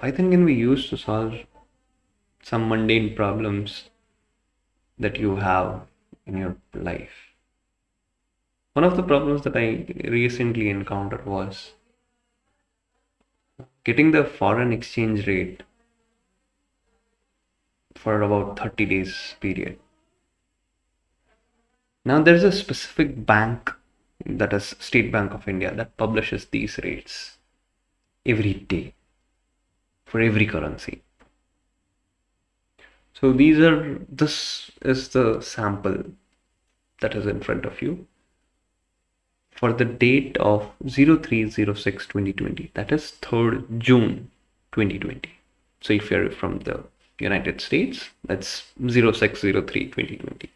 Python can be used to solve some mundane problems that you have in your life. One of the problems that I recently encountered was getting the foreign exchange rate for about 30 days period. Now there's a specific bank, that is State Bank of India, that publishes these rates every day for every currency. So this is the sample that is in front of you for the date of 03/06/2020, that is 3rd June 2020. So if you're from the United States, that's 06/03/2020.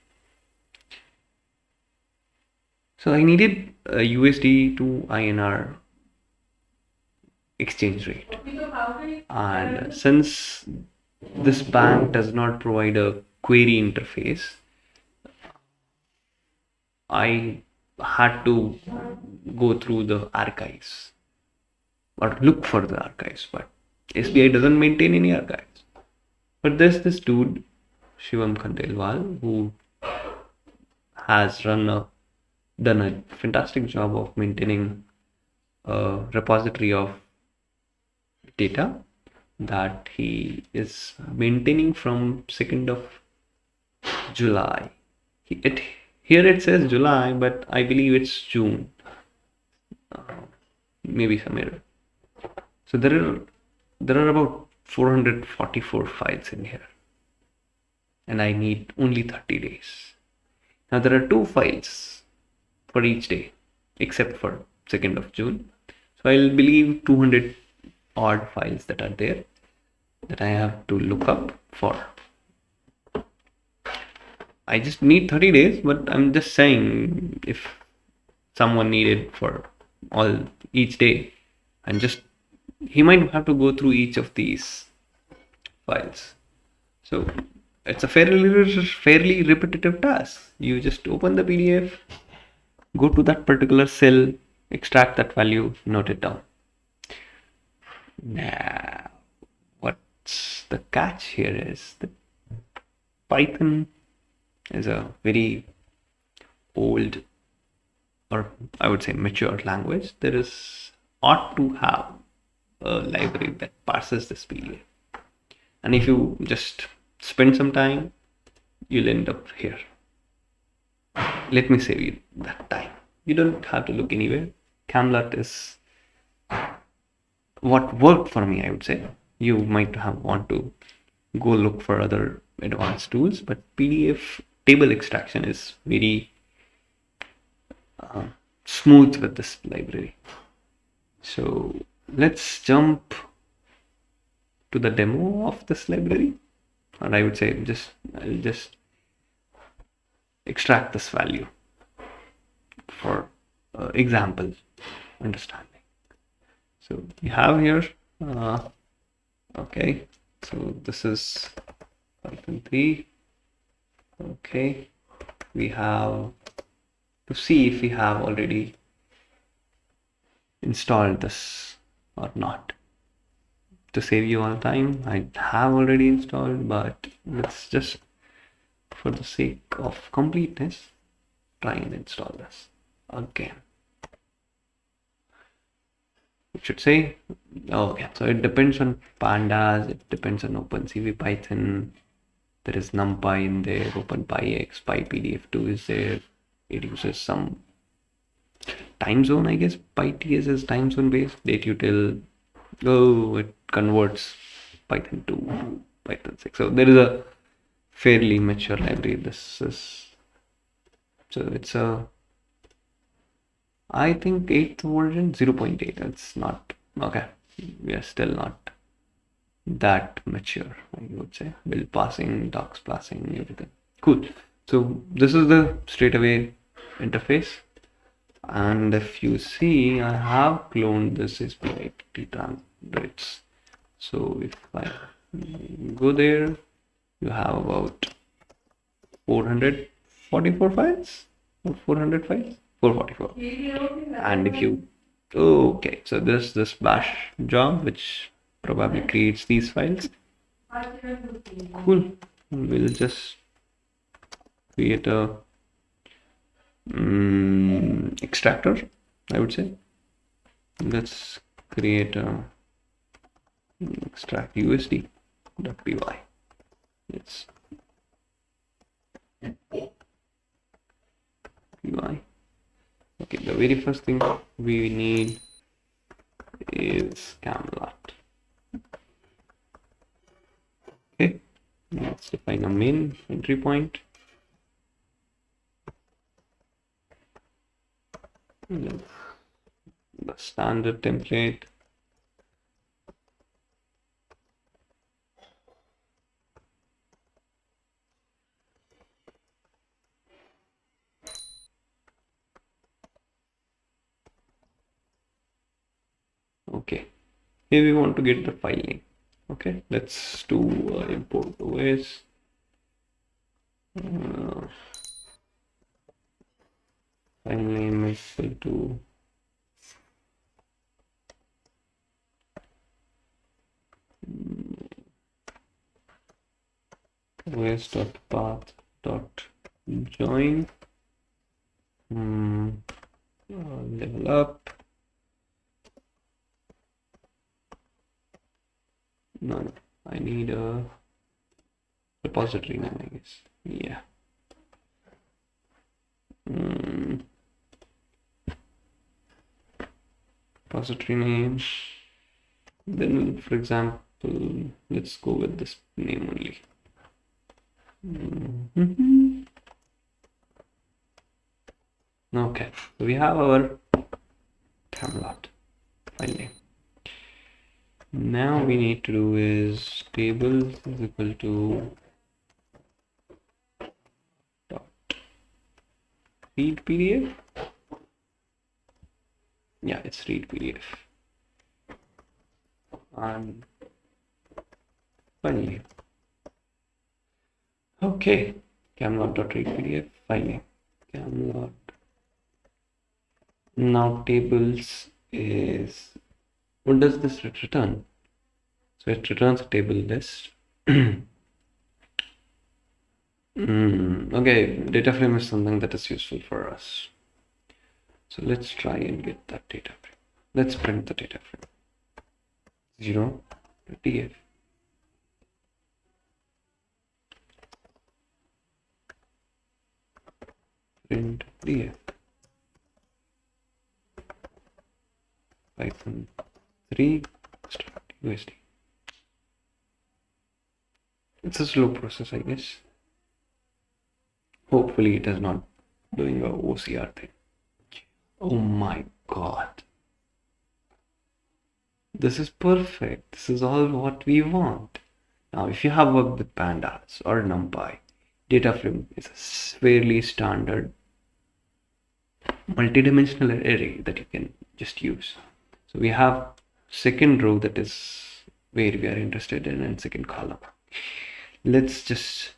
So I needed a USD to INR exchange rate, and since this bank does not provide a query interface, I had to go through the archives or look for the archives, but SBI doesn't maintain any archives. But there's this dude, Shivam Khandelwal, who has done a fantastic job of maintaining a repository of data that he is maintaining from 2nd of July. Here it says July, but I believe it's June. Maybe some error. So there are about 444 files in here, and I need only 30 days. Now there are 2 files for each day, except for 2nd of June. So I'll believe 200 odd files that are there that I have to look up for. I just need 30 days, but I'm just saying if someone needed for each day, and he might have to go through each of these files. So it's a fairly repetitive task. You just open the PDF, go to that particular cell, extract that value, note it down. Now, what's the catch here is that Python is a very old, or I would say mature language. There ought to have a library that parses this PDF. And if you just spend some time, you'll end up here. Let me save you that time. You don't have to look anywhere. Camlet is what worked for me, I would say. You might want to go look for other advanced tools, but PDF table extraction is very smooth with this library. So let's jump to the demo of this library, and I would say I'll just extract this value for example understanding. So you have here okay, so this is Python 3. Okay, we have to see if we have already installed this or not. To save you all time, I have already installed, but let's just, for the sake of completeness, try and install this again. It should say, okay, so it depends on pandas, it depends on OpenCV Python, there is NumPy in there, OpenPyX, PyPDF2 is there. It uses some time zone, I guess. PyTS is time zone based. Dateutil, it converts Python 2 to Python 6. So there is a fairly mature library. So it's I think 8th version, 0.8. It's not, okay, we are still not that mature, I would say. Build passing, docs passing, everything. Cool. So this is the straightaway interface. And if you see, I have cloned this SBI rates. So if I go there, you have about 444 files or 400 files, 444. And if you, okay, so this bash job which probably creates these files. Cool. We'll just create a extractor, I would say. Let's create a extract USD.py. Let's py. Okay, the very first thing we need is Camelot. Okay, let's define a main entry point. The standard template. Okay, here we want to get the file name. Okay, let's do import OS. File name is equal to os.path.join level up. No, I need a repository name, I guess. Yeah. Repository name. Then, for example, let's go with this name only. Okay, so we have our Camelot file name. Now we need to do is table is equal to dot read PDF. Yeah, it's read PDF. And file name. Okay, Camelot.read PDF file name. Camelot. Now tables is, what does this return? So it returns a table list. Okay, data frame is something that is useful for us. So let's try and get that data frame. Let's print the data frame. 0 df. Print df. Python 3 extract USD. It's a slow process, I guess. Hopefully it is not doing a OCR thing. Oh my god. This is perfect. This is all what we want. Now, if you have worked with pandas or NumPy, data frame is a fairly standard multi-dimensional array that you can just use. So we have second row, that is where we are interested in, and second column. Let's just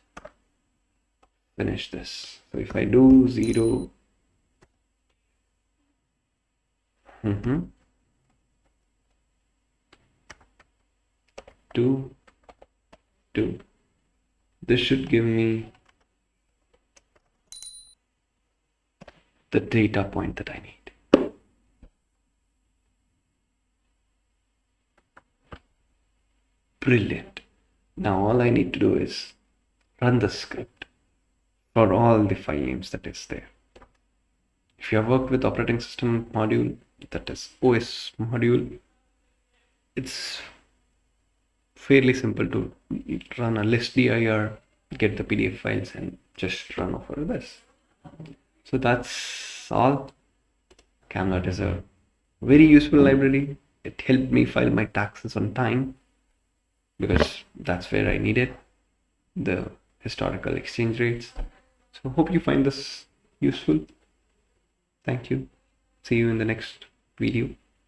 finish this. So if I do 0, 2, 2, this should give me the data point that I need. Brilliant. Now all I need to do is run the script for all the file names that is there. If you have worked with operating system module, that is OS module, it's fairly simple to run a list dir, get the PDF files, and just run over this. So that's all. Camelot is a very useful library. It helped me file my taxes on time, because that's where I needed the historical exchange rates. So hope you find this useful. Thank you. See you in the next video.